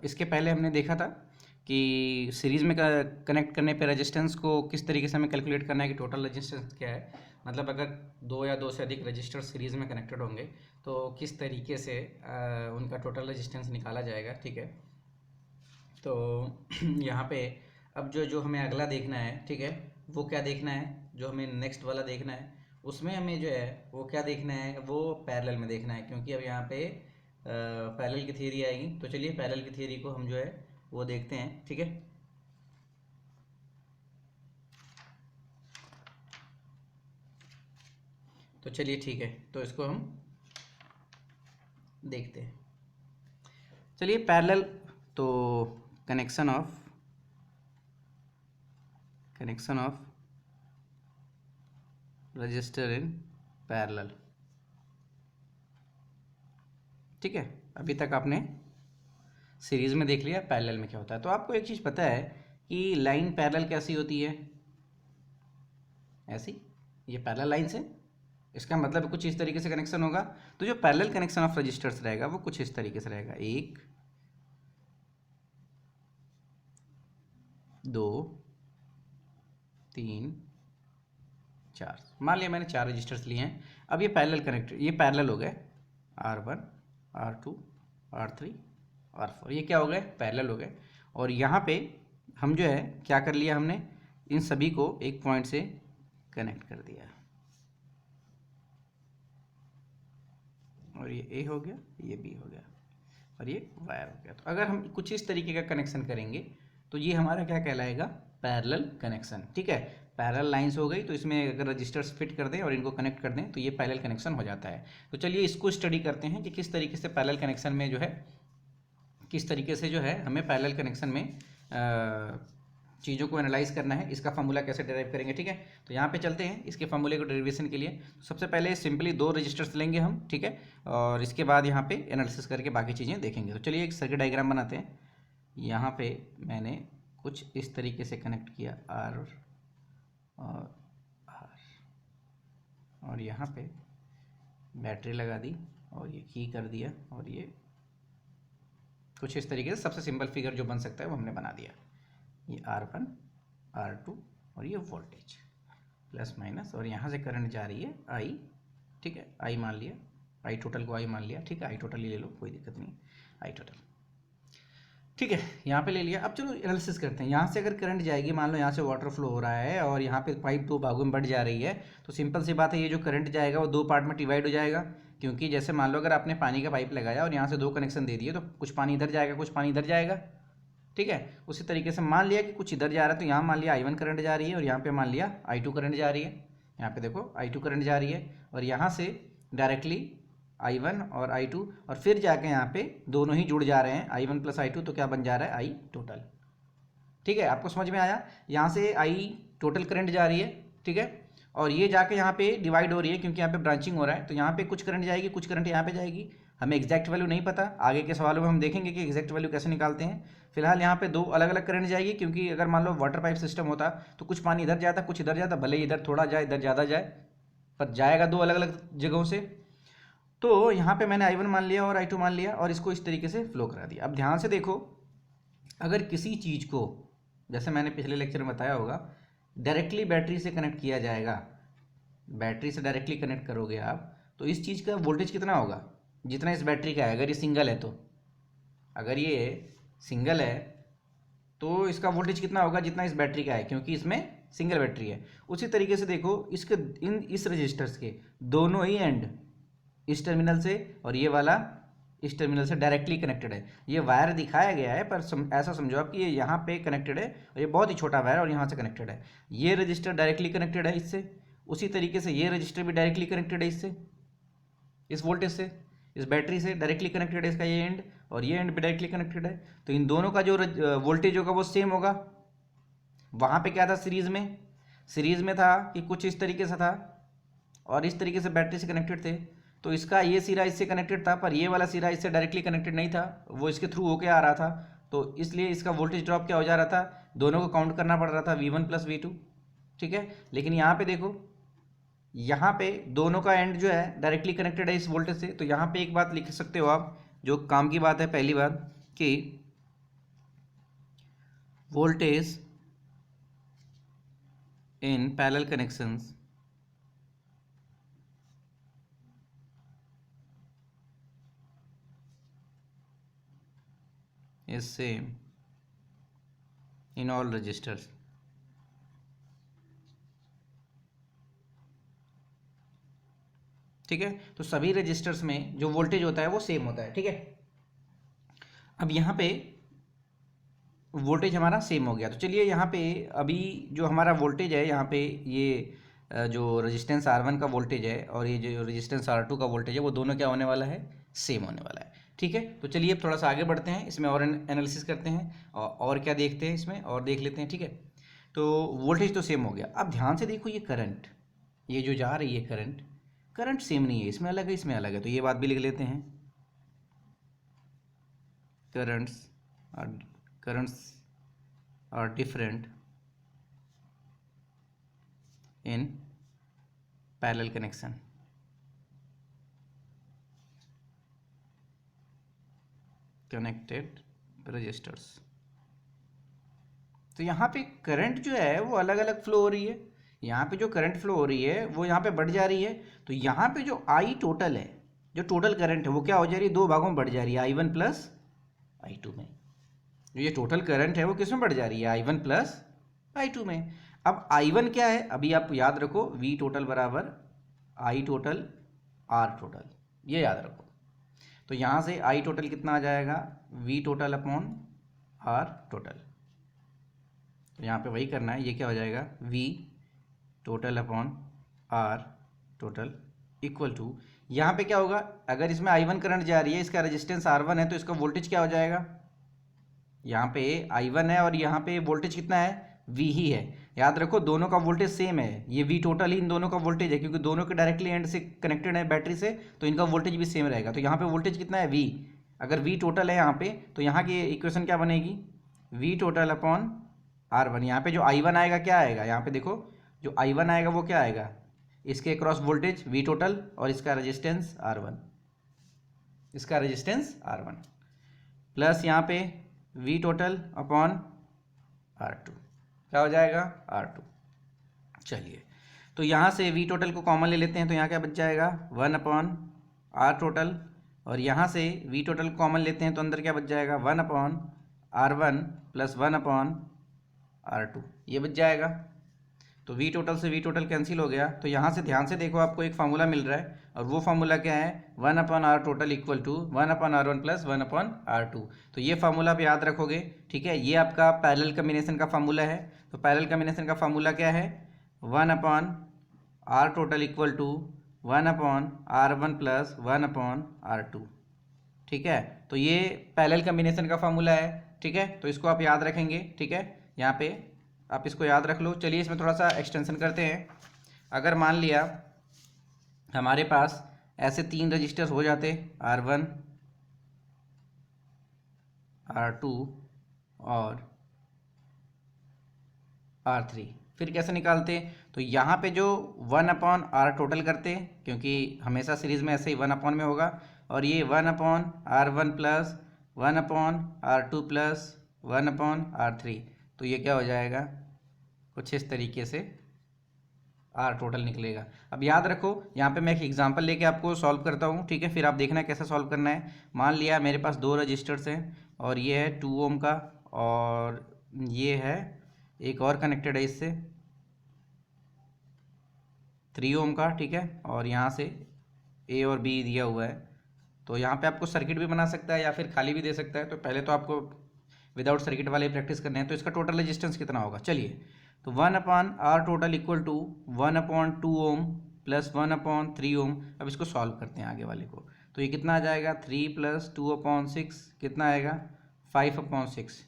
इसके पहले हमने देखा था कि सीरीज़ में कनेक्ट करने पे रेजिस्टेंस को किस तरीके से हमें कैलकुलेट करना है कि टोटल रेजिस्टेंस क्या है, मतलब अगर दो या दो से अधिक रजिस्टर सीरीज़ में कनेक्टेड होंगे तो किस तरीके से उनका टोटल रेजिस्टेंस निकाला जाएगा। ठीक है, तो यहाँ पे अब जो जो हमें अगला देखना है, ठीक है, वो क्या देखना है, जो हमें नेक्स्ट वाला देखना है उसमें हमें जो है वो क्या देखना है, वो पैरेलल में देखना है, क्योंकि अब यहाँ पे पैरेलल की थियरी आएगी। तो चलिए पैरेलल की थियरी को हम जो है वो देखते हैं। ठीक है, तो चलिए ठीक है, तो इसको हम देखते हैं। चलिए पैरेलल, तो connection of register in parallel. ठीक है, अभी तक आपने सीरीज़ में देख लिया पैरेलल में क्या होता है। तो आपको एक चीज़ पता है कि लाइन पैरेलल कैसी होती है, ऐसी, ये पैरेलल लाइन से, इसका मतलब कुछ इस तरीके से कनेक्शन होगा। तो जो पैरेलल कनेक्शन ऑफ रजिस्टर्स रहेगा वो कुछ इस तरीके से रहेगा, 1 2 3 4। मान लिया मैंने 4 रजिस्टर्स लिए हैं। अब ये पैरेलल कनेक्टेड, ये पैरेलल हो गए, R1 R2 R3 R4, ये क्या हो गए, पैरेलल हो गए। और यहाँ पे हम जो है क्या कर लिया, हमने इन सभी को एक पॉइंट से कनेक्ट कर दिया, और ये A हो गया, ये B हो गया, और ये वायर हो गया। तो अगर हम कुछ इस तरीके का कनेक्शन करेंगे तो ये हमारा क्या कहलाएगा, पैरेलल कनेक्शन। ठीक है, पैरेलल लाइंस हो गई, तो इसमें अगर रजिस्टर्स फिट कर दें और इनको कनेक्ट कर दें तो ये पैरेलल कनेक्शन हो जाता है। तो चलिए इसको स्टडी करते हैं कि किस तरीके से पैरेलल कनेक्शन में जो है, किस तरीके से जो है हमें पैरेलल कनेक्शन में चीज़ों को एनालाइज करना है, इसका फॉर्मूला कैसे डेराइव करेंगे। ठीक है, तो यहाँ पे चलते हैं इसके फॉर्मूले को डेरिवेशन के लिए। तो सबसे पहले सिंपली 2 रजिस्टर्स लेंगे हम, ठीक है, और इसके बाद यहाँ पे एनालिसिस करके बाकी चीज़ें देखेंगे। तो चलिए एक सर्किट डायग्राम बनाते हैं। यहाँ पे मैंने कुछ इस तरीके से कनेक्ट किया R और R, और यहाँ पे बैटरी लगा दी और ये की कर दिया, और ये कुछ इस तरीके से सबसे सिंपल फिगर जो बन सकता है वो हमने बना दिया। ये R1 R2 और ये वोल्टेज प्लस माइनस, और यहाँ से करंट जा रही है I। ठीक है, I मान लिया, I टोटल को I मान लिया। ठीक है, I टोटल ही ले लो, कोई दिक्कत नहीं, I टोटल। ठीक है, यहाँ पे ले लिया। अब चलो एनालिसिस करते हैं। यहाँ से अगर करंट जाएगी, मान लो यहाँ से वाटर फ्लो हो रहा है और यहाँ पे पाइप 2 भागों में बढ़ जा रही है, तो सिंपल सी बात है, ये जो करंट जाएगा वो 2 पार्ट में डिवाइड हो जाएगा। क्योंकि जैसे मान लो अगर आपने पानी का पाइप लगाया और यहाँ से 2 कनेक्शन दे दिए, तो कुछ पानी इधर जाएगा, कुछ पानी इधर जाएगा। ठीक है, उसी तरीके से मान लिया कि कुछ इधर जा रहा है, तो यहाँ मान लिया I1 करंट जा रही है, और यहाँ पे मान लिया I2 करंट जा रही है। यहाँ पे देखो I2 करंट जा रही है, और यहाँ से डायरेक्टली I1 और I2, और फिर जाके यहाँ पे दोनों ही जुड़ जा रहे हैं, I1 प्लस I2, तो क्या बन जा रहा है, I टोटल। ठीक है, आपको समझ में आया। यहाँ से I टोटल करंट जा रही है, ठीक है, और ये जाके यहाँ पे डिवाइड हो रही है, क्योंकि यहाँ पे ब्रांचिंग हो रहा है, तो यहाँ पे कुछ करंट जाएगी, कुछ करंट यहाँ पे जाएगी। हमें एग्जैक्ट वैल्यू नहीं पता, आगे के सवालों में हम देखेंगे कि एग्जैक्ट वैल्यू कैसे निकालते हैं। फिलहाल यहाँ पे 2 अलग अलग करंट जाएगी, क्योंकि अगर मान लो वाटर पाइप सिस्टम होता तो कुछ पानी इधर जाता, कुछ इधर जाता, भले इधर थोड़ा जाए इधर ज़्यादा जाए, पर जाएगा 2 अलग अलग जगहों से। तो यहाँ पे मैंने I1 मान लिया और I2 मान लिया, और इसको इस तरीके से फ्लो करा दिया। अब ध्यान से देखो, अगर किसी चीज़ को, जैसे मैंने पिछले लेक्चर में बताया होगा, डायरेक्टली बैटरी से कनेक्ट किया जाएगा, बैटरी से डायरेक्टली कनेक्ट करोगे आप, तो इस चीज़ का वोल्टेज कितना होगा, जितना इस बैटरी का है। अगर ये सिंगल है, तो अगर ये सिंगल है तो इसका वोल्टेज कितना होगा, जितना इस बैटरी का है, क्योंकि इसमें सिंगल बैटरी है। उसी तरीके से देखो, इसके इस रजिस्टर्स के दोनों ही एंड, इस टर्मिनल से और ये वाला इस टर्मिनल से डायरेक्टली कनेक्टेड है। ये वायर दिखाया गया है, पर ऐसा समझो आप कि ये यहाँ पे कनेक्टेड है, और ये बहुत ही छोटा वायर और यहाँ से कनेक्टेड है। ये रजिस्टर डायरेक्टली कनेक्टेड है इससे, उसी तरीके से ये रजिस्टर भी डायरेक्टली कनेक्टेड है इससे, इस वोल्टेज से, इस बैटरी से डायरेक्टली कनेक्टेड है इसका ये एंड, और ये एंड भी डायरेक्टली कनेक्टेड है। तो इन दोनों का जो वोल्टेज होगा वो सेम होगा। वहाँ पे क्या था, सीरीज में था कि कुछ इस तरीके से था, और इस तरीके से बैटरी से कनेक्टेड थे। तो इसका ये सिरा इससे कनेक्टेड था, पर ये वाला सिरा इससे डायरेक्टली कनेक्टेड नहीं था, वो इसके थ्रू होके आ रहा था। तो इसलिए इसका वोल्टेज ड्रॉप क्या हो जा रहा था, दोनों को काउंट करना पड़ रहा था, V1 प्लस V2। ठीक है, लेकिन यहाँ पे देखो, यहाँ पे दोनों का एंड जो है डायरेक्टली कनेक्टेड है इस वोल्टेज से। तो यहाँ पे एक बात लिख सकते हो आप, जो काम की बात है, पहली बात कि voltage in parallel connections is same in all resistors. ठीक है, तो सभी रजिस्टर्स में जो वोल्टेज होता है वो सेम होता है। ठीक है, अब यहाँ पे वोल्टेज हमारा सेम हो गया। तो चलिए यहाँ पे अभी जो हमारा वोल्टेज है, यहाँ पे ये जो रेजिस्टेंस R1 का वोल्टेज है और ये जो रेजिस्टेंस R2 का वोल्टेज है, वो दोनों क्या होने वाला है, सेम होने वाला है। ठीक है, तो चलिए अब थोड़ा सा आगे बढ़ते हैं, इसमें और एनालिसिस करते हैं और क्या देखते हैं इसमें, और देख लेते हैं। ठीक है, तो वोल्टेज तो सेम हो गया। अब ध्यान से देखो, ये करंट, ये जो जा रही है करंट सेम नहीं है, इसमें अलग है, इसमें अलग है। तो ये बात भी लिख लेते हैं, currents are different in parallel connection. Connected resistors. तो यहाँ पे करंट जो है वो अलग अलग फ्लो हो रही है। यहाँ पे जो करंट फ्लो हो रही है वो यहाँ पे बढ़ जा रही है। तो यहाँ पे जो आई टोटल है, जो टोटल करंट है, वो क्या हो जा रही है, दो भागों में बढ़ जा रही है, I1 प्लस I2 में। जो ये टोटल करंट है वो किस में बढ़ जा रही है, I1 प्लस I2 में। अब I1 क्या है, अभी आप याद रखो, V टोटल बराबर I टोटल R टोटल, ये याद रखो। तो यहाँ से I टोटल कितना आ जाएगा, V total upon R total. तो यहाँ पे वही करना है, ये क्या हो जाएगा, V total upon R total equal to, यहाँ पे क्या होगा, अगर इसमें I1 करंट जा रही है, इसका रेजिस्टेंस R1 है, तो इसका वोल्टेज क्या हो जाएगा, यहाँ पे I1 है और यहाँ पे वोल्टेज कितना है, V ही है। याद रखो दोनों का वोल्टेज सेम है, ये V टोटल ही इन दोनों का वोल्टेज है, क्योंकि दोनों के डायरेक्टली एंड से कनेक्टेड है बैटरी से, तो इनका वोल्टेज भी सेम रहेगा। तो यहाँ पे वोल्टेज कितना है, V। अगर V टोटल है यहाँ पे, तो यहाँ की इक्वेशन क्या बनेगी, V टोटल अपॉन R1। यहाँ पे जो I1 आएगा क्या आएगा, यहाँ पे देखो जो I1 आएगा वो क्या आएगा, इसके अक्रॉस वोल्टेज V टोटल और इसका रेजिस्टेंस R1, इसका रेजिस्टेंस R1 प्लस यहाँ पे V टोटल अपॉन R2, क्या हो जाएगा, R2। चलिए, तो यहाँ से V टोटल को कॉमन ले लेते हैं, तो यहाँ क्या बच जाएगा, 1 अपॉन R टोटल, और यहाँ से V टोटल को कॉमन लेते हैं तो अंदर क्या बच जाएगा, 1 upon R1 plus 1 upon R2, ये बच जाएगा। तो V टोटल से V टोटल कैंसिल हो गया। तो यहाँ से ध्यान से देखो, आपको एक फार्मूला मिल रहा है, और वो फार्मूला क्या है, 1 upon R total equal to 1 upon R1 plus 1 upon R2। तो ये फार्मूला आप याद रखोगे। ठीक है, ये आपका पैरेलल कम्बिनेशन का फार्मूला है। तो पैरेलल कम्बिनेशन का फार्मूला क्या है, 1 upon R total equal to 1 upon R1 plus 1 upon R2। ठीक है, तो ये पैरेलल कम्बिनेशन का फार्मूला है। ठीक है, तो इसको आप याद रखेंगे। ठीक है, यहाँ पे आप इसको याद रख लो। चलिए इसमें थोड़ा सा एक्सटेंशन करते हैं। अगर मान लिया हमारे पास ऐसे 3 रजिस्टर्स हो जाते, R1, R2 और R3, फिर कैसे निकालते, तो यहाँ पे जो 1 अपॉन R टोटल करते, क्योंकि हमेशा सीरीज में ऐसे ही 1 अपॉन में होगा, और ये 1 upon R1 plus 1 upon R2 plus 1 upon R3। तो ये क्या हो जाएगा, कुछ इस तरीके से R टोटल निकलेगा। अब याद रखो, यहाँ पे मैं एक एग्जांपल लेके आपको सॉल्व करता हूँ। ठीक है, फिर आप देखना कैसे सॉल्व करना है। मान लिया मेरे पास 2 रजिस्टर्स हैं, और ये है 2 ओम का, और ये है एक और कनेक्टेड है इससे 3 ओम का। ठीक है, और यहाँ से A और B दिया हुआ है। तो यहाँ पे आपको सर्किट भी बना सकता है या फिर खाली भी दे सकता है। तो पहले तो आपको विदाउट सर्किट वाले प्रैक्टिस करने हैं। तो इसका टोटल रेजिस्टेंस कितना होगा, चलिए, तो 1 upon R total equal to 1 upon 2 ohm plus 1 upon 3 ohm. अब इसको सॉल्व करते हैं आगे वाले को। तो ये कितना आ जाएगा, 3 प्लस 2 अपॉन 6 कितना आएगा, 5 अपॉन 6।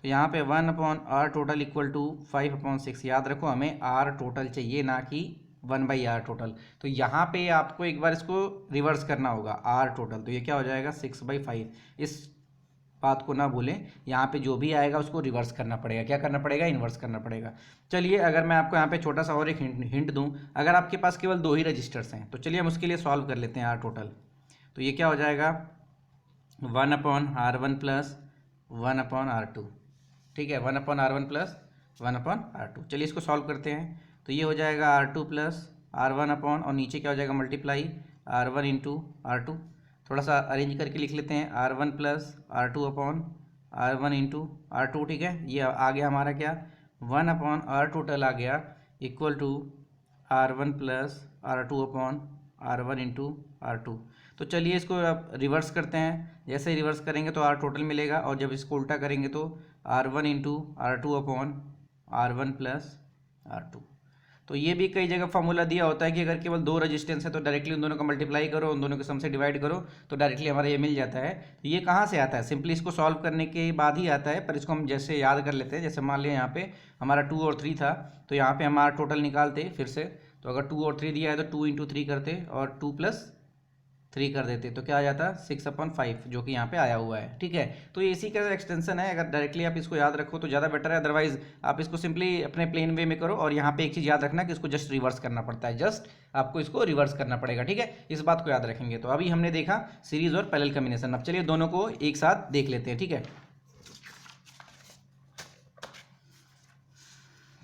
तो यहाँ पे 1 upon R total equal to 5 upon 6। याद रखो हमें R टोटल चाहिए, ना कि 1/R टोटल। तो यहाँ पे आपको एक बार इसको रिवर्स करना होगा, R टोटल। तो ये क्या हो जाएगा, 6/5। इस बात को ना भूलें, यहाँ पे जो भी आएगा उसको रिवर्स करना पड़ेगा। क्या करना पड़ेगा, इन्वर्स करना पड़ेगा। चलिए, अगर मैं आपको यहाँ पे छोटा सा और एक हिंट दूँ, अगर आपके पास केवल 2 ही रजिस्टर्स हैं, तो चलिए हम उसके लिए सॉल्व कर लेते हैं R टोटल। तो ये क्या हो जाएगा, 1 upon R1 plus 1 upon R2। ठीक है, 1/R1 प्लस 1/R2। चलिए इसको सॉल्व करते हैं। तो ये हो जाएगा R2 प्लस R1 अपॉन, और नीचे क्या हो जाएगा, मल्टीप्लाई R1 इंटू R2। थोड़ा सा अरेंज करके लिख लेते हैं, R1 plus R2 upon R1 into R2। ठीक है, ये आ गया हमारा क्या, 1/R टोटल आ गया equal to R1 plus R2 upon R1 into R2। तो चलिए इसको अब रिवर्स करते हैं। जैसे ही रिवर्स करेंगे तो R टोटल मिलेगा, और जब इसको उल्टा करेंगे तो R1 into R2 upon R1 plus R2। तो ये भी कई जगह फॉर्मूला दिया होता है कि अगर केवल दो रेजिस्टेंस है तो डायरेक्टली उन दोनों का मल्टीप्लाई करो, उन दोनों के सम से डिवाइड करो, तो डायरेक्टली हमारा ये मिल जाता है। तो ये कहाँ से आता है, सिंपली इसको सॉल्व करने के बाद ही आता है, पर इसको हम जैसे याद कर लेते हैं। जैसे मान लिया यहाँ पे हमारा 2 और 3 था, तो यहाँ पे हमारा टोटल निकालते फिर से। तो अगर 2 और 3 दिया है तो 2 इंटू 3 करते और 2 प्लस 3 कर देते, तो क्या आ जाता 6/5, जो कि यहाँ पे आया हुआ है। ठीक है, तो ये इसी का एक्सटेंशन है। अगर डायरेक्टली आप इसको याद रखो तो ज़्यादा बेटर है, अदरवाइज आप इसको सिंपली अपने प्लेन वे में करो। और यहाँ पे एक चीज़ याद रखना कि इसको जस्ट रिवर्स करना पड़ता है, जस्ट आपको इसको रिवर्स करना पड़ेगा। ठीक है, इस बात को याद रखेंगे। तो अभी हमने देखा सीरीज और पैरेलल कॉम्बिनेशन। अब चलिए दोनों को एक साथ देख लेते हैं। ठीक है,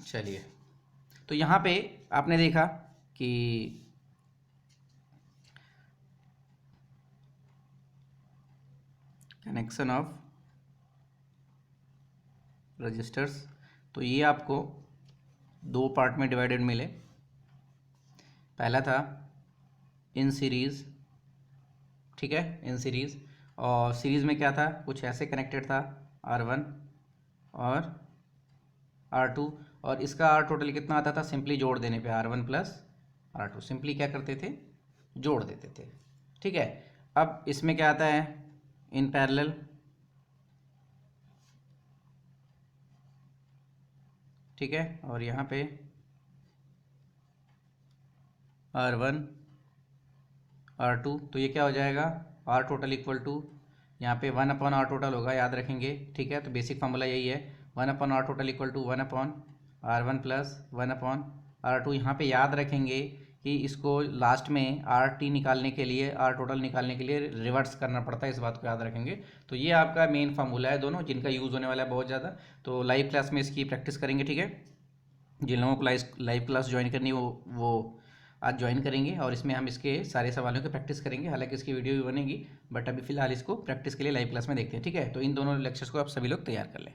चलिए तो यहाँ पे आपने देखा कि कनेक्शन ऑफ रजिस्टर्स, तो ये आपको दो पार्ट में डिवाइडेड मिले। पहला था इन सीरीज़, ठीक है, इन सीरीज़, और सीरीज़ में क्या था, कुछ ऐसे कनेक्टेड था R1 और R2, और इसका R टोटल कितना आता था, सिंपली जोड़ देने पे R1 प्लस R2, सिंपली क्या करते थे, जोड़ देते थे। ठीक है, अब इसमें क्या आता है, इन पैरेलल, ठीक है, और यहाँ पे R1 R2, तो ये क्या हो जाएगा, R टोटल इक्वल टू, यहाँ पे 1/R टोटल होगा, याद रखेंगे। ठीक है, तो बेसिक फार्मूला यही है, 1/R total equal to 1/R1 plus 1/R2। यहाँ पे याद रखेंगे कि इसको लास्ट में RT निकालने के लिए, R टोटल निकालने के लिए रिवर्स करना पड़ता है, इस बात को याद रखेंगे। तो ये आपका मेन फार्मूला है दोनों, जिनका यूज़ होने वाला है बहुत ज़्यादा। तो लाइव क्लास में इसकी प्रैक्टिस करेंगे। ठीक है, जिन लोगों को लाइव क्लास ज्वाइन करनी है वो आज ज्वाइन करेंगे, और इसमें हम इसके सारे सवालों की प्रैक्टिस करेंगे। हालांकि इसकी वीडियो भी बनेगी, बट अभी फिलहाल इसको प्रैक्टिस के लिए लाइव क्लास में देखते हैं। ठीक है, तो इन दोनों लेक्चर्स को आप सभी लोग तैयार कर लें।